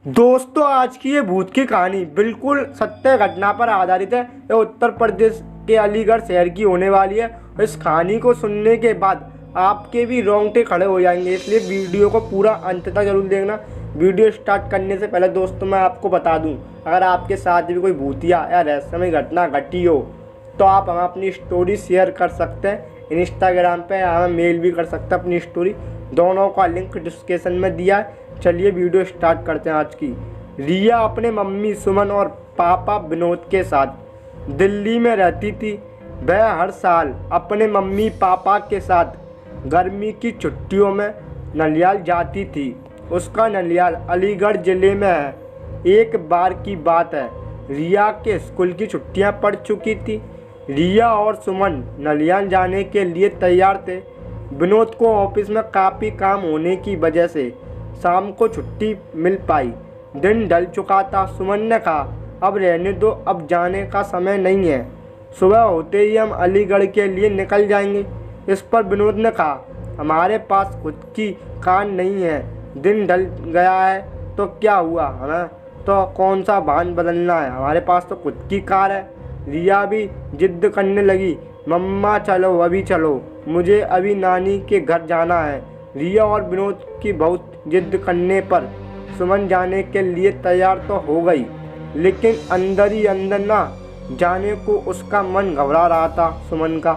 दोस्तों, आज की ये भूत की कहानी बिल्कुल सत्य घटना पर आधारित है। ये उत्तर प्रदेश के अलीगढ़ शहर की होने वाली है। इस कहानी को सुनने के बाद आपके भी रोंगटे खड़े हो जाएंगे, इसलिए वीडियो को पूरा अंत तक जरूर देखना। वीडियो स्टार्ट करने से पहले दोस्तों मैं आपको बता दूं, अगर आपके साथ भी कोई भूतिया या रहस्यमय घटना घटी हो तो आप हमें अपनी स्टोरी शेयर कर सकते हैं इंस्टाग्राम पे, या हमें मेल भी कर सकते हैं अपनी स्टोरी। दोनों का लिंक डिस्क्रिप्शन में दिया है। चलिए वीडियो स्टार्ट करते हैं आज की। रिया अपने मम्मी सुमन और पापा विनोद के साथ दिल्ली में रहती थी। वह हर साल अपने मम्मी पापा के साथ गर्मी की छुट्टियों में नलियाल जाती थी। उसका नलियाल अलीगढ़ ज़िले में है। एक बार की बात है, रिया के स्कूल की छुट्टियां पड़ चुकी थी। रिया और सुमन नलियाल जाने के लिए तैयार थे। विनोद को ऑफिस में काफ़ी काम होने की वजह से शाम को छुट्टी मिल पाई। दिन ढल चुका था। सुमन ने कहा, अब रहने दो, अब जाने का समय नहीं है। सुबह होते ही हम अलीगढ़ के लिए निकल जाएंगे। इस पर विनोद ने कहा, हमारे पास खुद की कार नहीं है। दिन ढल गया है तो क्या हुआ, हमें तो कौन सा वाहन बदलना है, हमारे पास तो खुद की कार है। रिया भी जिद करने लगी, मम्मा चलो, अभी चलो, मुझे अभी नानी के घर जाना है। रिया और विनोद की बहुत जिद करने पर सुमन जाने के लिए तैयार तो हो गई, लेकिन अंदर ही अंदर ना जाने को उसका मन घबरा रहा था सुमन का।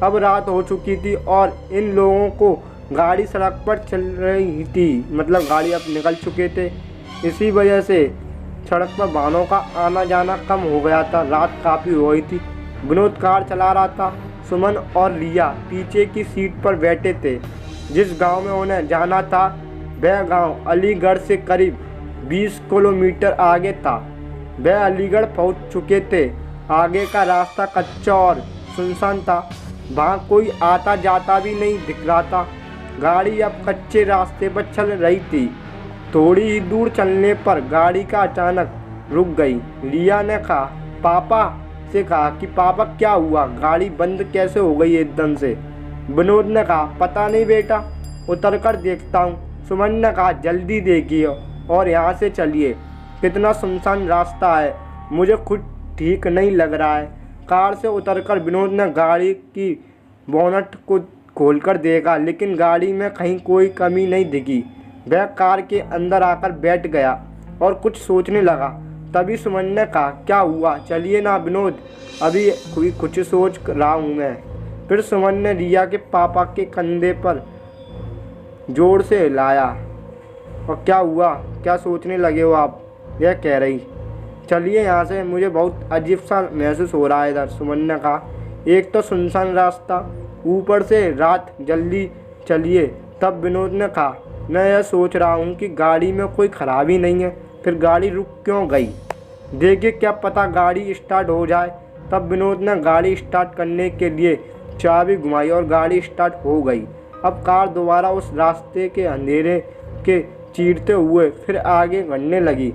अब रात हो चुकी थी और इन लोगों को गाड़ी सड़क पर चल रही थी, मतलब गाड़ी अब निकल चुके थे। इसी वजह से सड़क पर वाहनों का आना जाना कम हो गया था। रात काफ़ी हो गई थी। विनोद कार चला रहा था। सुमन और रिया पीछे की सीट पर बैठे थे। जिस गांव में उन्हें जाना था वह गांव अलीगढ़ से करीब 20 किलोमीटर आगे था। वह अलीगढ़ पहुंच चुके थे। आगे का रास्ता कच्चा और सुनसान था। वहां कोई आता जाता भी नहीं दिख रहा था। गाड़ी अब कच्चे रास्ते पर चल रही थी। थोड़ी ही दूर चलने पर गाड़ी का अचानक रुक गई। रिया ने पापा से कहा कि पापा क्या हुआ, गाड़ी बंद कैसे हो गई एकदम से। विनोद ने कहा, पता नहीं बेटा, उतर कर देखता हूँ। सुमन ने कहा, जल्दी देखिए और यहाँ से चलिए, कितना सुनसान रास्ता है, मुझे खुद ठीक नहीं लग रहा है। कार से उतरकर विनोद ने गाड़ी की बोनट को खोलकर देखा, लेकिन गाड़ी में कहीं कोई कमी नहीं दिखी। वह कार के अंदर आकर बैठ गया और कुछ सोचने लगा। तभी सुमन ने कहा, क्या हुआ, चलिए ना विनोद, अभी कुछ सोच रहा हूँ मैं। फिर सुमन ने रिया के पापा के कंधे पर जोर से हिलाया। और क्या हुआ, क्या सोचने लगे हो आप, यह कह रही, चलिए यहाँ से, मुझे बहुत अजीब सा महसूस हो रहा है इधर। सुमन ने कहा, एक तो सुनसान रास्ता, ऊपर से रात, जल्दी चलिए। तब विनोद ने कहा, मैं यह सोच रहा हूँ कि गाड़ी में कोई खराबी नहीं है, फिर गाड़ी रुक क्यों गई, देखिए क्या पता गाड़ी स्टार्ट हो जाए। तब विनोद ने गाड़ी स्टार्ट करने के लिए चाबी घुमाई और गाड़ी स्टार्ट हो गई। अब कार दोबारा उस रास्ते के अंधेरे के चीरते हुए फिर आगे बढ़ने लगी।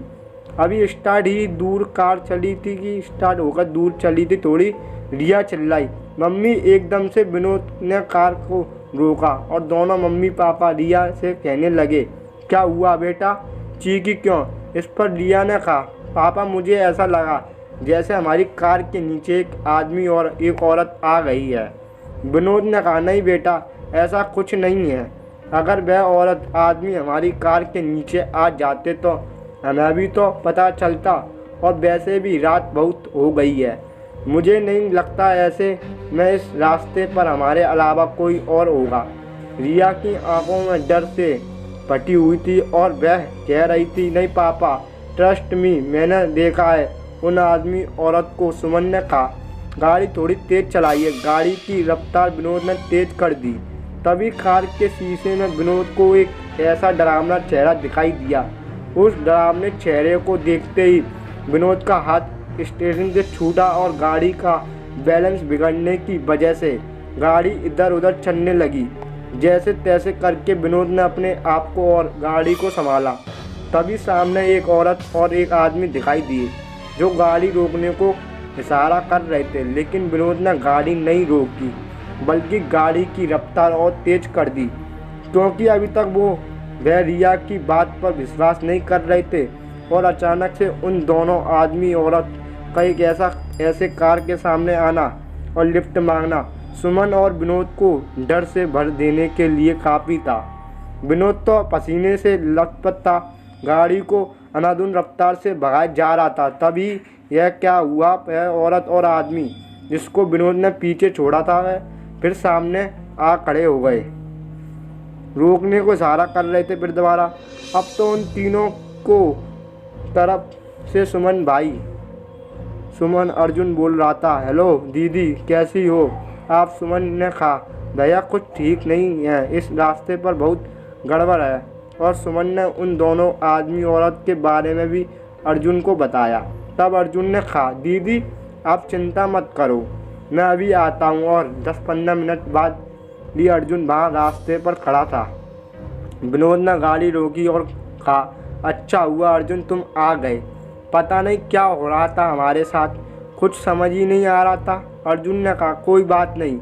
अभी स्टार्ट ही दूर कार चली थी कि स्टार्ट होकर दूर चली थी थोड़ी। रिया चिल्लाई, मम्मी। एकदम से विनोद ने कार को रोका और दोनों मम्मी पापा रिया से कहने लगे, क्या हुआ बेटा, चीखी क्यों। इस पर रिया ने कहा, पापा मुझे ऐसा लगा जैसे हमारी कार के नीचे एक आदमी और एक औरत आ गई है। विनोद ने कहा, नहीं बेटा, ऐसा कुछ नहीं है। अगर वह औरत आदमी हमारी कार के नीचे आ जाते तो हमें भी तो पता चलता, और वैसे भी रात बहुत हो गई है, मुझे नहीं लगता ऐसे में इस रास्ते पर हमारे अलावा कोई और होगा। रिया की आंखों में डर से फटी हुई थी और वह कह रही थी, नहीं पापा, ट्रस्ट मी, मैंने देखा है उन आदमी औरत को। सुमन ने कहा, गाड़ी थोड़ी तेज चलाइए। गाड़ी की रफ्तार विनोद ने तेज कर दी। तभी कार के शीशे में विनोद को एक ऐसा डरावना चेहरा दिखाई दिया। उस डरावने चेहरे को देखते ही विनोद का हाथ स्टीयरिंग से छूटा और गाड़ी का बैलेंस बिगड़ने की वजह से गाड़ी इधर उधर चलने लगी। जैसे तैसे करके विनोद ने अपने आप को और गाड़ी को संभाला। तभी सामने एक औरत और एक आदमी दिखाई दिए जो गाड़ी रोकने को इशारा कर रहे थे, लेकिन विनोद ने गाड़ी नहीं रोकी बल्कि गाड़ी की रफ्तार और तेज कर दी, क्योंकि अभी तक वह रिया की बात पर विश्वास नहीं कर रहे थे। और अचानक से उन दोनों आदमी औरत का एक ऐसे कार के सामने आना और लिफ्ट मांगना सुमन और विनोद को डर से भर देने के लिए काफ़ी था। विनोद तो पसीने से लथपथ था, गाड़ी को अंधाधुंध रफ्तार से भगाया जा रहा था। तभी यह क्या हुआ, वह औरत और आदमी जिसको विनोद ने पीछे छोड़ा था वह फिर सामने आ खड़े हो गए, रोकने को इशारा कर रहे थे। फिर दोबारा अब तो उन तीनों को तरफ से सुमन अर्जुन बोल रहा था, हेलो दीदी कैसी हो आप। सुमन ने कहा, भैया कुछ ठीक नहीं है, इस रास्ते पर बहुत गड़बड़ है। और सुमन ने उन दोनों आदमी औरत के बारे में भी अर्जुन को बताया। तब अर्जुन ने कहा, दीदी आप चिंता मत करो, मैं अभी आता हूँ। और 10-15 मिनट बाद भी अर्जुन वहाँ रास्ते पर खड़ा था। विनोद ने गाड़ी रोकी और कहा, अच्छा हुआ अर्जुन तुम आ गए, पता नहीं क्या हो रहा था हमारे साथ, कुछ समझ ही नहीं आ रहा था। अर्जुन ने कहा, कोई बात नहीं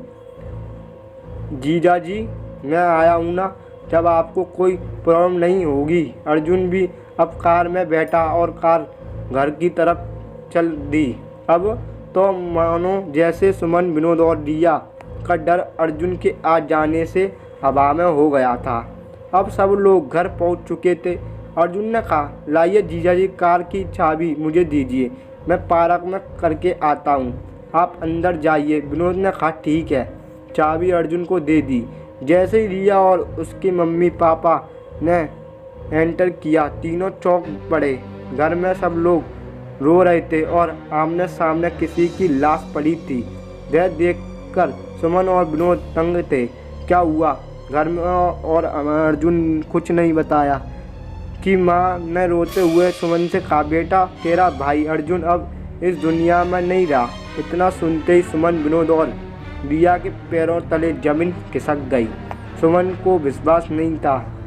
जीजा जी, मैं आया हूँ ना, जब आपको कोई प्रॉब्लम नहीं होगी। अर्जुन भी अब कार में बैठा और कार घर की तरफ चल दी। अब तो मानो जैसे सुमन, विनोद और रिया का डर अर्जुन के आ जाने से हवा में हो गया था। अब सब लोग घर पहुंच चुके थे। अर्जुन ने कहा, लाइए जीजाजी कार की चाबी मुझे दीजिए, मैं पार्क में करके आता हूँ, आप अंदर जाइए। विनोद ने कहा, ठीक है। चाबी अर्जुन को दे दी। जैसे ही रिया और उसके मम्मी पापा ने एंटर किया, तीनों चौंक पड़े। घर में सब लोग रो रहे थे और आमने सामने किसी की लाश पड़ी थी। वह देखकर सुमन और विनोद तंग थे। क्या हुआ घर में? और अर्जुन कुछ नहीं बताया कि माँ ने रोते हुए सुमन से कहा, बेटा तेरा भाई अर्जुन अब इस दुनिया में नहीं रहा। इतना सुनते ही सुमन, विनोद और रिया के पैरों तले जमीन खिसक गई। सुमन को विश्वास नहीं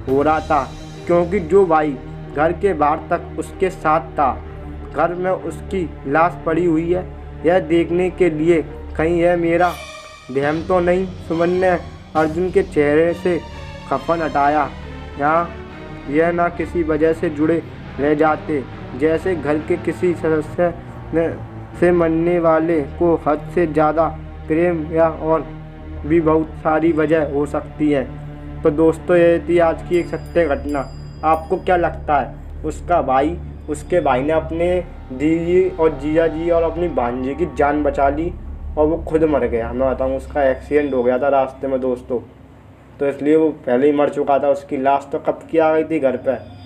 हो रहा था, क्योंकि जो भाई घर के बाहर तक उसके साथ था, घर में उसकी लाश पड़ी हुई है, यह देखने के लिए कहीं यह मेरा वहम तो नहीं। सुमन ने अर्जुन के चेहरे से कफन हटाया। यहाँ यह ना किसी वजह से जुड़े रह जाते, जैसे घर के किसी सदस्य से मरने वाले को हद से ज़्यादा प्रेम या और भी बहुत सारी वजह हो सकती है। तो दोस्तों ये थी आज की एक सत्य घटना। आपको क्या लगता है? उसके भाई ने अपने दीदी और जीजा जी और अपनी भांजी की जान बचा ली और वो खुद मर गया। मैं बताऊँ, उसका एक्सीडेंट हो गया था रास्ते में दोस्तों, तो इसलिए वो पहले ही मर चुका था। उसकी लाश तो कब की आ गई थी घर पे।